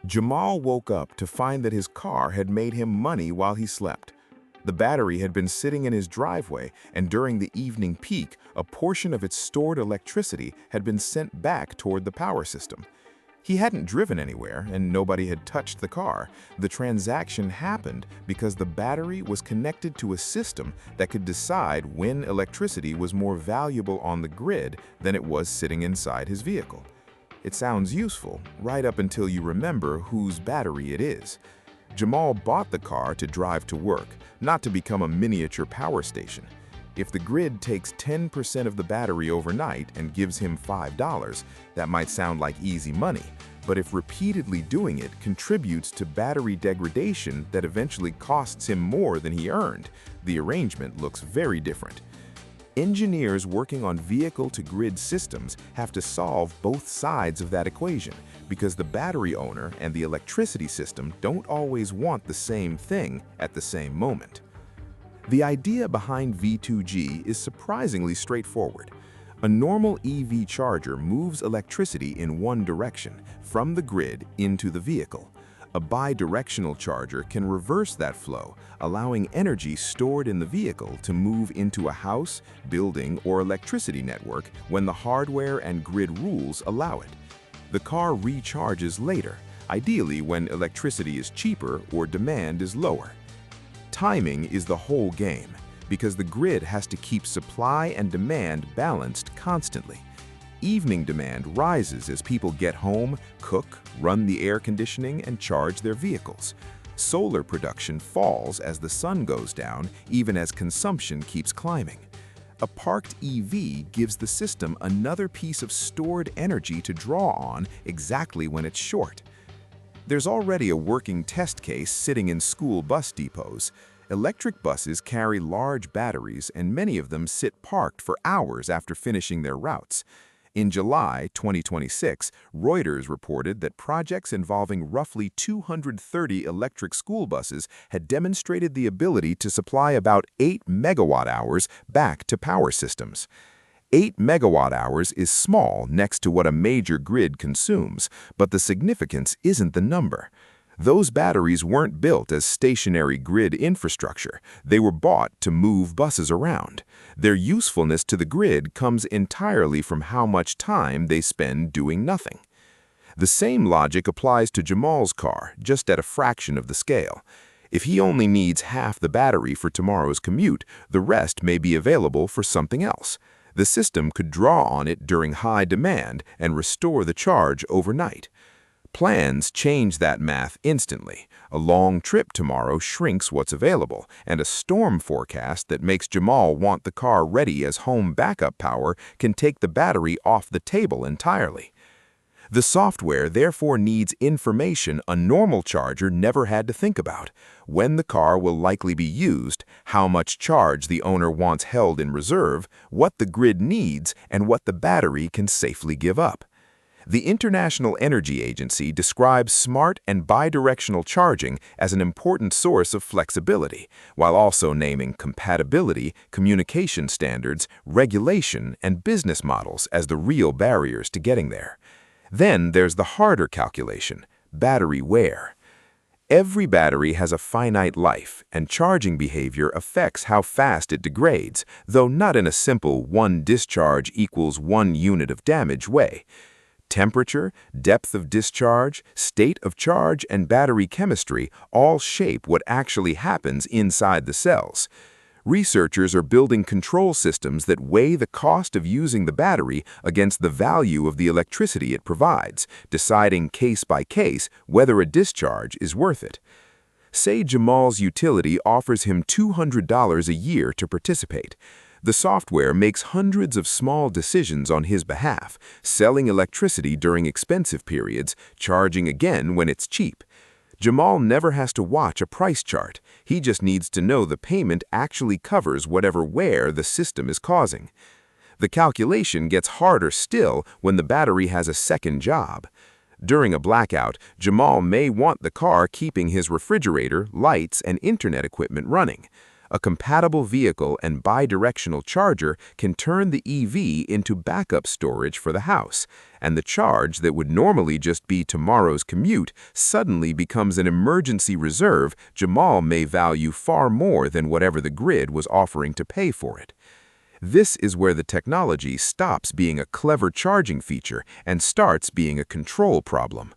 Jamal woke up to find that his car had made him money while he slept. The battery had been sitting in his driveway, and during the evening peak, a portion of its stored electricity had been sent back toward the power system. He hadn't driven anywhere, and nobody had touched the car. The transaction happened because the battery was connected to a system that could decide when electricity was more valuable on the grid than it was sitting inside his vehicle. It sounds useful, right up until you remember whose battery it is. Jamal bought the car to drive to work, not to become a miniature power station. If the grid takes 10% of the battery overnight and gives him $5, that might sound like easy money. But if repeatedly doing it contributes to battery degradation that eventually costs him more than he earned, the arrangement looks very different. Engineers working on vehicle-to-grid systems have to solve both sides of that equation because the battery owner and the electricity system don't always want the same thing at the same moment. The idea behind V2G is surprisingly straightforward. A normal EV charger moves electricity in one direction, from the grid into the vehicle. A bidirectional charger can reverse that flow, allowing energy stored in the vehicle to move into a house, building, or electricity network when the hardware and grid rules allow it. The car recharges later, ideally when electricity is cheaper or demand is lower. Timing is the whole game, because the grid has to keep supply and demand balanced constantly. Evening demand rises as people get home, cook, run the air conditioning, and charge their vehicles. Solar production falls as the sun goes down, even as consumption keeps climbing. A parked EV gives the system another piece of stored energy to draw on exactly when it's short. There's already a working test case sitting in school bus depots. Electric buses carry large batteries, and many of them sit parked for hours after finishing their routes. In July 2026, Reuters reported that projects involving roughly 230 electric school buses had demonstrated the ability to supply about 8 megawatt-hours back to power systems. 8 megawatt-hours is small next to what a major grid consumes, but the significance isn't the number. Those batteries weren't built as stationary grid infrastructure. They were bought to move buses around. Their usefulness to the grid comes entirely from how much time they spend doing nothing. The same logic applies to Jamal's car, just at a fraction of the scale. If he only needs half the battery for tomorrow's commute, the rest may be available for something else. The system could draw on it during high demand and restore the charge overnight. Plans change that math instantly. A long trip tomorrow shrinks what's available, and a storm forecast that makes Jamal want the car ready as home backup power can take the battery off the table entirely. The software therefore needs information a normal charger never had to think about: when the car will likely be used, how much charge the owner wants held in reserve, what the grid needs, and what the battery can safely give up. The International Energy Agency describes smart and bidirectional charging as an important source of flexibility, while also naming compatibility, communication standards, regulation, and business models as the real barriers to getting there. Then there's the harder calculation: battery wear. Every battery has a finite life, and charging behavior affects how fast it degrades, though not in a simple one discharge equals 1 unit of damage way. Temperature, depth of discharge, state of charge, and battery chemistry all shape what actually happens inside the cells. Researchers are building control systems that weigh the cost of using the battery against the value of the electricity it provides, deciding case by case whether a discharge is worth it. Say Jamal's utility offers him $200 a year to participate. The software makes hundreds of small decisions on his behalf, selling electricity during expensive periods, charging again when it's cheap. Jamal never has to watch a price chart. He just needs to know the payment actually covers whatever wear the system is causing. The calculation gets harder still when the battery has a second job. During a blackout, Jamal may want the car keeping his refrigerator, lights, and internet equipment running. A compatible vehicle and bidirectional charger can turn the EV into backup storage for the house, and the charge that would normally just be tomorrow's commute suddenly becomes an emergency reserve Jamal may value far more than whatever the grid was offering to pay for it. This is where the technology stops being a clever charging feature and starts being a control problem.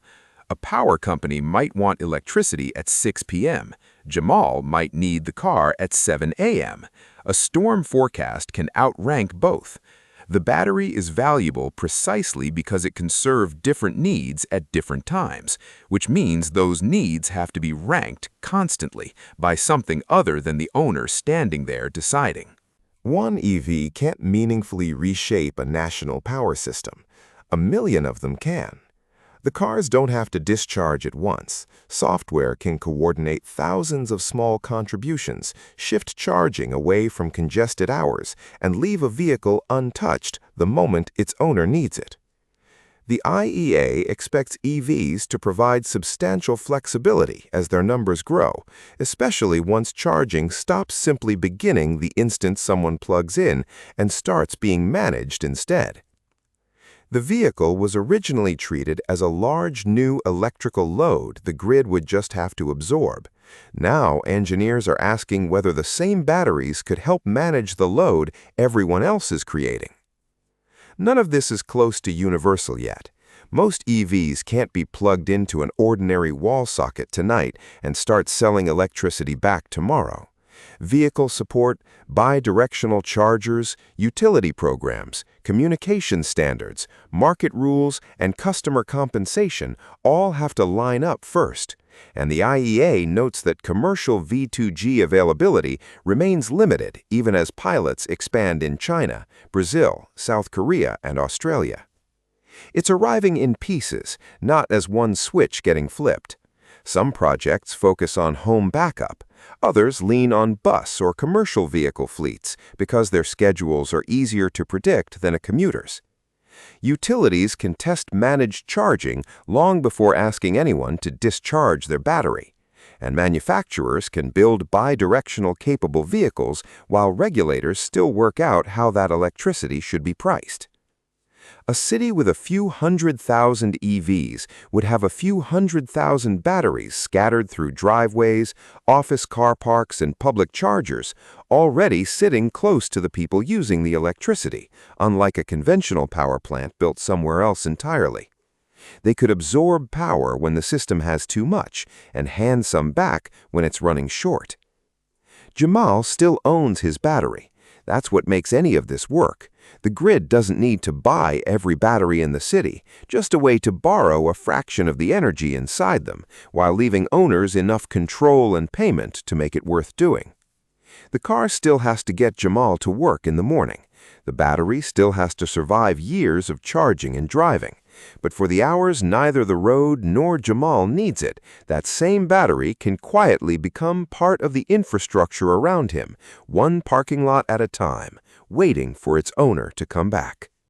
A power company might want electricity at 6 p.m. Jamal might need the car at 7 a.m. A storm forecast can outrank both. The battery is valuable precisely because it can serve different needs at different times, which means those needs have to be ranked constantly by something other than the owner standing there deciding. One EV can't meaningfully reshape a national power system. A million of them can. The cars don't have to discharge at once. Software can coordinate thousands of small contributions, shift charging away from congested hours, and leave a vehicle untouched the moment its owner needs it. The IEA expects EVs to provide substantial flexibility as their numbers grow, especially once charging stops simply beginning the instant someone plugs in and starts being managed instead. The vehicle was originally treated as a large new electrical load the grid would just have to absorb. Now, engineers are asking whether the same batteries could help manage the load everyone else is creating. None of this is close to universal yet. Most EVs can't be plugged into an ordinary wall socket tonight and start selling electricity back tomorrow. Vehicle support, bidirectional chargers, utility programs, communication standards, market rules, and customer compensation all have to line up first. And the IEA notes that commercial V2G availability remains limited even as pilots expand in China, Brazil, South Korea, and Australia. It's arriving in pieces, not as one switch getting flipped. Some projects focus on home backup. Others lean on bus or commercial vehicle fleets because their schedules are easier to predict than a commuter's. Utilities can test managed charging long before asking anyone to discharge their battery. And manufacturers can build bidirectional capable vehicles while regulators still work out how that electricity should be priced. A city with a few 100,000 EVs would have a few 100,000 batteries scattered through driveways, office car parks, and public chargers, already sitting close to the people using the electricity, unlike a conventional power plant built somewhere else entirely. They could absorb power when the system has too much and hand some back when it's running short. Jamal still owns his battery. That's what makes any of this work. The grid doesn't need to buy every battery in the city, just a way to borrow a fraction of the energy inside them, while leaving owners enough control and payment to make it worth doing. The car still has to get Jamal to work in the morning. The battery still has to survive years of charging and driving. But for the hours neither the road nor Jamal needs it, that same battery can quietly become part of the infrastructure around him, one parking lot at a time, waiting for its owner to come back.